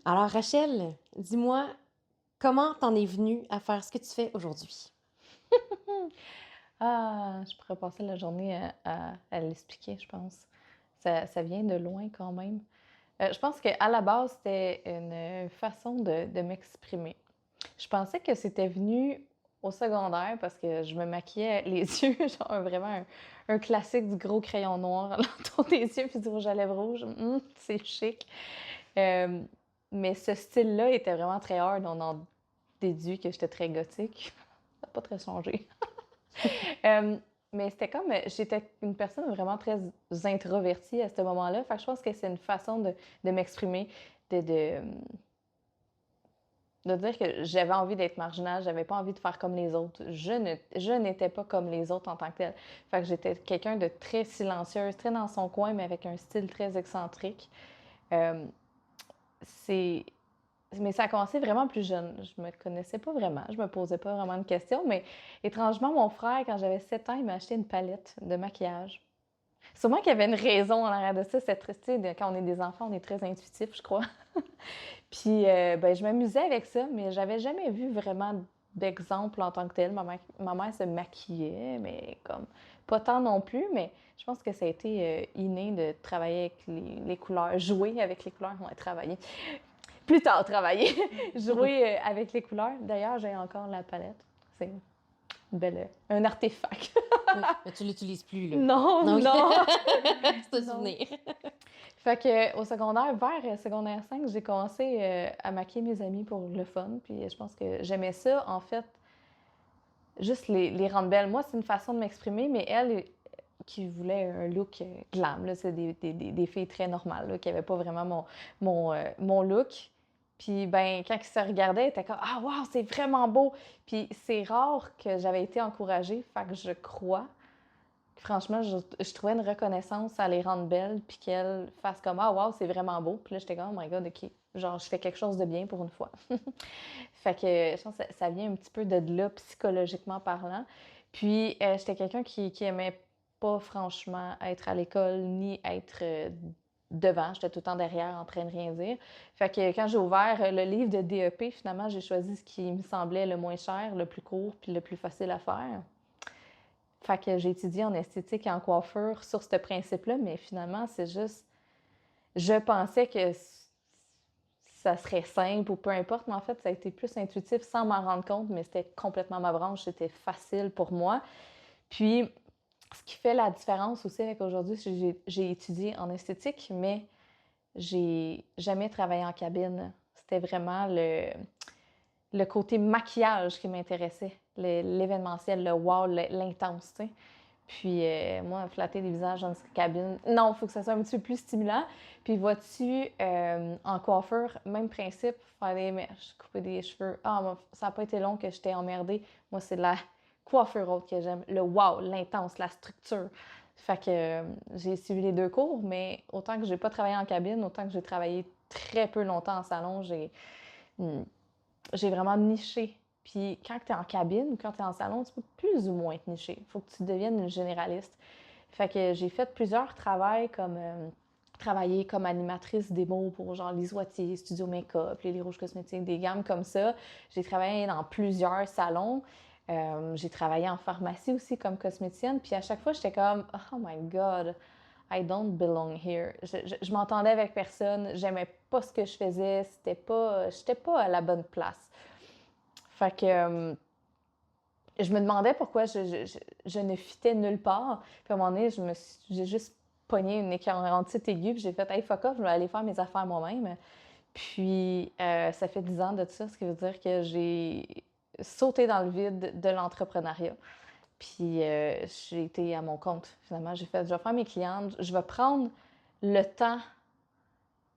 Alors Rachel, dis-moi, comment t'en es venue à faire ce que tu fais aujourd'hui? Ah, je pourrais passer la journée à l'expliquer, je pense. Ça vient de loin quand même. Je pense qu'à la base, c'était une façon de m'exprimer. Je pensais que c'était venu au secondaire parce que je me maquillais les yeux, genre vraiment un classique du gros crayon noir l'entour des yeux puis du rouge à lèvres rouge. C'est chic. Euh, mais ce style-là était vraiment très hard. On en déduit que j'étais très gothique. Ça n'a pas très changé. Euh, mais c'était comme, j'étais une personne vraiment très introvertie à ce moment-là. Fait que je pense que c'est une façon de m'exprimer, de, de, de dire que j'avais envie d'être marginale, j'avais pas envie de faire comme les autres. Je n'étais pas comme les autres en tant que telle. Fait que j'étais quelqu'un de très silencieuse, très dans son coin, mais avec un style très excentrique. Euh, c'est Mais ça a commencé vraiment plus jeune. Je me connaissais pas vraiment, je me posais pas vraiment de questions, mais étrangement, mon frère, quand j'avais 7 ans, il m'a acheté une palette de maquillage. Sûrement qu'il y avait une raison en arrière de ça, c'est très, tu sais, quand on est des enfants, on est très intuitif, je crois. Puis, ben, je m'amusais avec ça, mais j'avais jamais vu vraiment d'exemple en tant que tel. Ma mère se maquillait, mais comme pas tant non plus, mais je pense que ça a été inné de travailler avec les couleurs, jouer avec les couleurs, on a travaillé. Plus tard, travailler, jouer avec les couleurs. D'ailleurs, j'ai encore la palette. C'est une belle, un artefact. Oui, mais tu l'utilises plus, là. Non, Donc, non, c'est un non. souvenir. Fait que au secondaire, vers secondaire 5, j'ai commencé à maquiller mes amis pour le fun. Puis je pense que j'aimais ça, en fait, juste les rendre belles. Moi, c'est une façon de m'exprimer, mais elle, qui voulait un look glam, là, c'est des filles très normales, là, qui n'avaient pas vraiment mon look. Puis, ben, quand ils se regardaient, ils étaient comme «Ah, wow, c'est vraiment beau!» Puis, c'est rare que j'avais été encouragée, fait que je crois que, franchement, je trouvais une reconnaissance à les rendre belles, puis qu'elles fassent comme «Ah, wow, c'est vraiment beau!» Puis là, j'étais comme «Oh my god, OK, genre, je fais quelque chose de bien pour une fois!» Fait que je pense que ça vient un petit peu de là, psychologiquement parlant. Puis, j'étais quelqu'un qui aimait pas franchement être à l'école ni être devant. J'étais tout le temps derrière en train de rien dire. Fait que quand j'ai ouvert le livre de DEP, finalement, j'ai choisi ce qui me semblait le moins cher, le plus court puis le plus facile à faire. Fait que j'ai étudié en esthétique et en coiffure sur ce principe-là, mais finalement, c'est juste. Je pensais que ça serait simple ou peu importe, mais en fait, ça a été plus intuitif sans m'en rendre compte, mais c'était complètement ma branche, c'était facile pour moi. Puis, ce qui fait la différence aussi avec aujourd'hui, c'est que j'ai étudié en esthétique, mais j'ai jamais travaillé en cabine. C'était vraiment le côté maquillage qui m'intéressait, l'événementiel, le wow, l'intense, tu sais. Puis moi, flatter des visages dans une cabine, non, il faut que ça soit un petit peu plus stimulant. Puis vois-tu, en coiffure, même principe, faire des mèches, couper des cheveux. Ah, moi, ça n'a pas été long que j'étais emmerdée. Moi, c'est la coiffure haute que j'aime. Le wow, l'intense, la structure. Fait que j'ai suivi les deux cours, mais autant que j'ai pas travaillé en cabine, autant que j'ai travaillé très peu longtemps en salon, hmm, j'ai vraiment niché. Puis quand tu es en cabine ou quand tu es en salon, tu peux plus ou moins être niché. Il faut que tu deviennes une généraliste. Fait que j'ai fait plusieurs travails comme travailler comme animatrice démo pour genre les Wattier, Studio Make-up, les Rouges Cosmétiques, des gammes comme ça. J'ai travaillé dans plusieurs salons. J'ai travaillé en pharmacie aussi comme cosméticienne. Puis à chaque fois, j'étais comme Oh my God, I don't belong here. Je m'entendais avec personne, j'aimais pas ce que je faisais, j'étais pas à la bonne place. Fait que je me demandais pourquoi je ne fitais nulle part. Puis à un moment donné, j'ai juste pogné une écœurantite aiguë, puis j'ai fait Hey, fuck off, je vais aller faire mes affaires moi-même. Puis ça fait 10 ans de ça, ce qui veut dire que j'ai sauté dans le vide de l'entrepreneuriat. Puis j'ai été à mon compte, finalement. Je vais faire mes clientes, je vais prendre le temps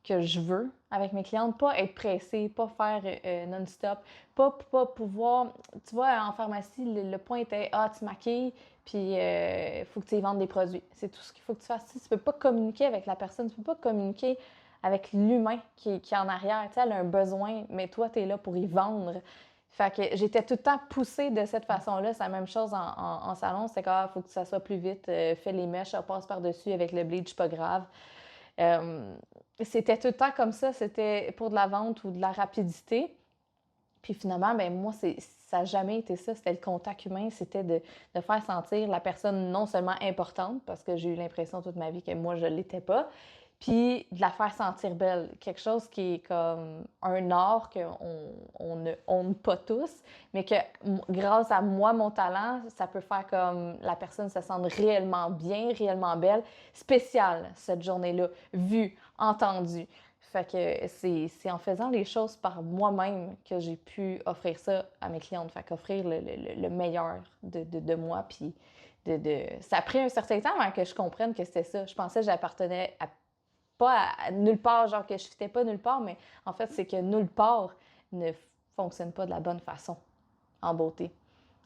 que je veux avec mes clientes, pas être pressée, pas faire non-stop, pas pouvoir. Tu vois, en pharmacie, le point était Ah, tu maquilles, puis il faut que tu y vendes des produits. C'est tout ce qu'il faut que tu fasses. Tu peux pas communiquer avec la personne, tu peux pas communiquer avec l'humain qui est en arrière. Tu sais, elle a un besoin, mais toi, tu es là pour y vendre. Fait que j'étais tout le temps poussée de cette façon-là. C'est la même chose en salon. C'est qu'il faut que ça soit plus vite. Fais les mèches, passe par-dessus avec le bleach, pas grave. Euh, c'était tout le temps comme ça, c'était pour de la vente ou de la rapidité. Puis finalement, ben moi, ça n'a jamais été ça. C'était le contact humain, c'était de faire sentir la personne non seulement importante, parce que j'ai eu l'impression toute ma vie que moi, je ne l'étais pas, puis de la faire sentir belle. Quelque chose qui est comme un art qu'on ne honne pas tous, mais que grâce à moi, mon talent, ça peut faire comme la personne se sente réellement bien, réellement belle, spéciale cette journée-là, vue, entendue. Fait que c'est en faisant les choses par moi-même que j'ai pu offrir ça à mes clientes. Fait qu'offrir le meilleur de moi. Puis ça a pris un certain temps avant que je comprenne que c'était ça. Je pensais que j'appartenais pas à nulle part, genre que je fitais pas nulle part, mais en fait, c'est que nulle part ne fonctionne pas de la bonne façon en beauté.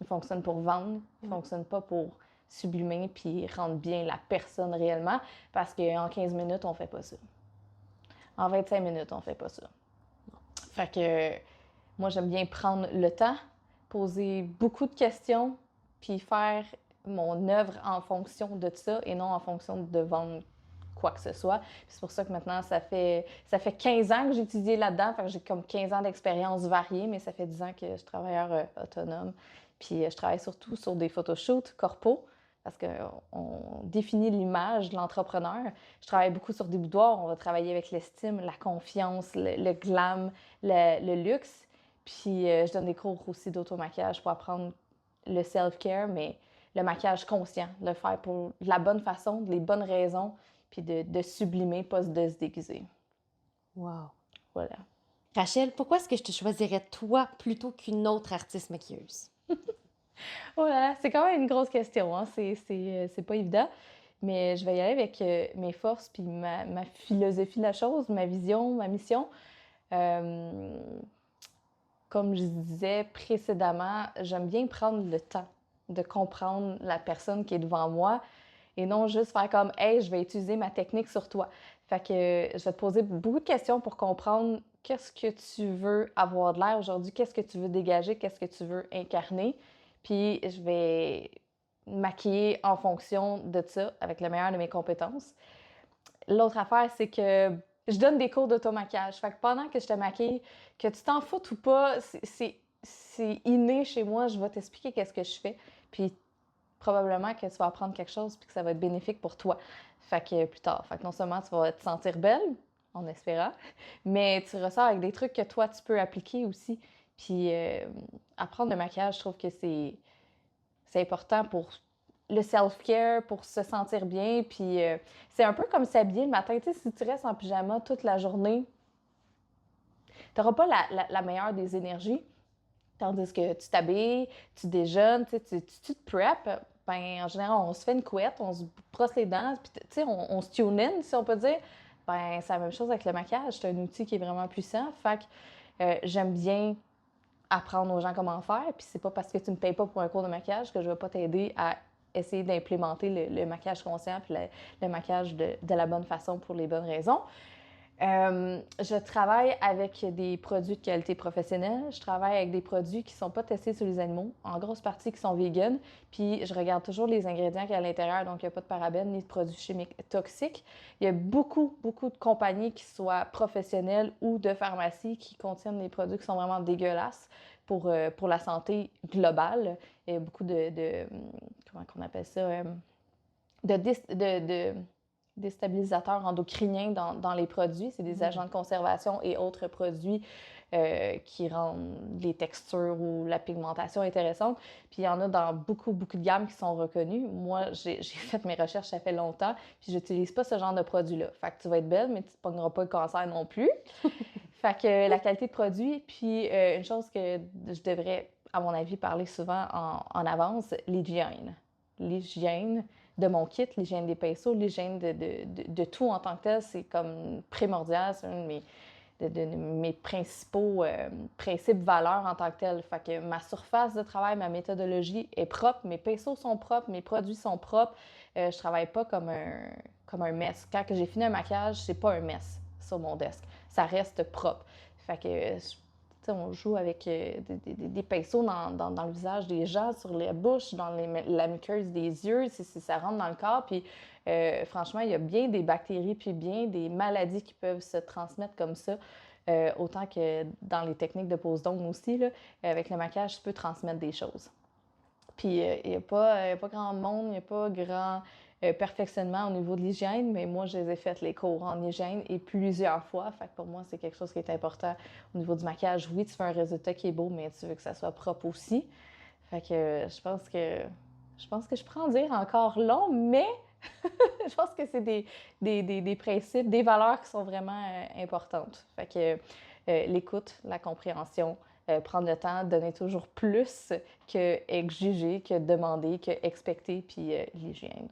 Il fonctionne pour vendre, il fonctionne pas pour sublimer puis rendre bien la personne réellement, parce qu'en 15 minutes, on fait pas ça. En 25 minutes, on fait pas ça. Fait que moi, j'aime bien prendre le temps, poser beaucoup de questions, puis faire mon œuvre en fonction de ça et non en fonction de vendre quoi que ce soit. C'est pour ça que maintenant, ça fait 15 ans que j'ai étudié là-dedans. Fait que j'ai comme 15 ans d'expérience variée, mais ça fait 10 ans que je suis travailleur autonome. Puis je travaille surtout sur des photoshoots corpo, parce qu'on définit l'image de l'entrepreneur. Je travaille beaucoup sur des boudoirs. On va travailler avec l'estime, la confiance, le glam, le luxe. Puis je donne des cours aussi d'auto-maquillage pour apprendre le self-care, mais le maquillage conscient, le faire pour la bonne façon, les bonnes raisons, puis de sublimer, pas de se déguiser. Wow. Voilà. Rachel, pourquoi est-ce que je te choisirais toi plutôt qu'une autre artiste maquilleuse? Oh là là, c'est quand même une grosse question, hein? C'est pas évident. Mais je vais y aller avec mes forces puis ma philosophie de la chose, ma vision, ma mission. Euh, Comme je disais précédemment, j'aime bien prendre le temps de comprendre la personne qui est devant moi et non juste faire comme hey, je vais utiliser ma technique sur toi. Fait que je vais te poser beaucoup de questions pour comprendre qu'est-ce que tu veux avoir de l'air aujourd'hui, qu'est-ce que tu veux dégager, qu'est-ce que tu veux incarner. Puis je vais maquiller en fonction de ça avec le meilleur de mes compétences. L'autre affaire, c'est que je donne des cours d'automaquillage. Fait que pendant que je te maquille, que tu t'en foutes ou pas, c'est inné chez moi. Je vais t'expliquer qu'est-ce que je fais. Puis probablement que tu vas apprendre quelque chose puis que ça va être bénéfique pour toi. Fait que plus tard. Fait que non seulement tu vas te sentir belle, en espérant, mais tu ressors avec des trucs que toi, tu peux appliquer aussi. Puis apprendre le maquillage, je trouve que c'est important pour le self-care, pour se sentir bien. Puis c'est un peu comme s'habiller le matin. Tu sais, si tu restes en pyjama toute la journée, tu n'auras pas la meilleure des énergies. Tandis que tu t'habilles, tu déjeunes, tu te prep. Ben, en général, on se fait une couette, on se brosse les dents, puis tu sais, on se tune in, si on peut dire. Ben, c'est la même chose avec le maquillage. C'est un outil qui est vraiment puissant. Fait que j'aime bien apprendre aux gens comment faire. Puis c'est pas parce que tu me payes pas pour un cours de maquillage que je vais pas t'aider à essayer d'implémenter le maquillage conscient puis le maquillage de la bonne façon pour les bonnes raisons. Je travaille avec des produits de qualité professionnelle. Je travaille avec des produits qui ne sont pas testés sur les animaux, en grosse partie qui sont vegan. Puis je regarde toujours les ingrédients qu'il y a à l'intérieur, donc il n'y a pas de parabènes ni de produits chimiques toxiques. Il y a beaucoup, beaucoup de compagnies qui soient professionnelles ou de pharmacie qui contiennent des produits qui sont vraiment dégueulasses pour la santé globale. Il y a beaucoup comment on appelle ça? De déstabilisateurs endocriniens dans les produits. C'est des agents de conservation et autres produits qui rendent les textures ou la pigmentation intéressante. Puis il y en a dans beaucoup, beaucoup de gammes qui sont reconnues. Moi, j'ai fait mes recherches, ça fait longtemps, puis j'utilise pas ce genre de produit-là. Fait que tu vas être belle, mais tu ne pogneras pas le cancer non plus. Fait que la qualité de produit, puis une chose que je devrais, à mon avis, parler souvent en avance, l'hygiène. L'hygiène de mon kit, l'hygiène des pinceaux, l'hygiène de tout en tant que tel, c'est comme primordial. C'est un de mes principaux principes, valeurs en tant que tel. Fait que ma surface de travail, ma méthodologie est propre, mes pinceaux sont propres, mes produits sont propres. Je travaille pas comme un mess. Quand j'ai fini un maquillage, c'est pas un mess sur mon desk. Ça reste propre. Fait que sais, on joue avec des pinceaux dans le visage des gens, sur la bouche, dans la muqueuse des yeux, ça rentre dans le corps. Puis franchement, il y a bien des bactéries puis bien des maladies qui peuvent se transmettre comme ça. Autant que dans les techniques de pose d'ongles aussi, là, avec le maquillage, tu peux transmettre des choses. Puis il n'y a pas grand monde, il n'y a pas grand perfectionnement au niveau de l'hygiène, mais moi, je les ai fait les cours en hygiène et plusieurs fois. Fait que pour moi, c'est quelque chose qui est important au niveau du maquillage. Oui, tu fais un résultat qui est beau, mais tu veux que ça soit propre aussi. Fait que je prends en dire encore long, mais je pense que c'est des principes, des valeurs qui sont vraiment importantes. Fait que l'écoute, la compréhension, prendre le temps, donner toujours plus que exiger, que demander, que expecter, puis l'hygiène.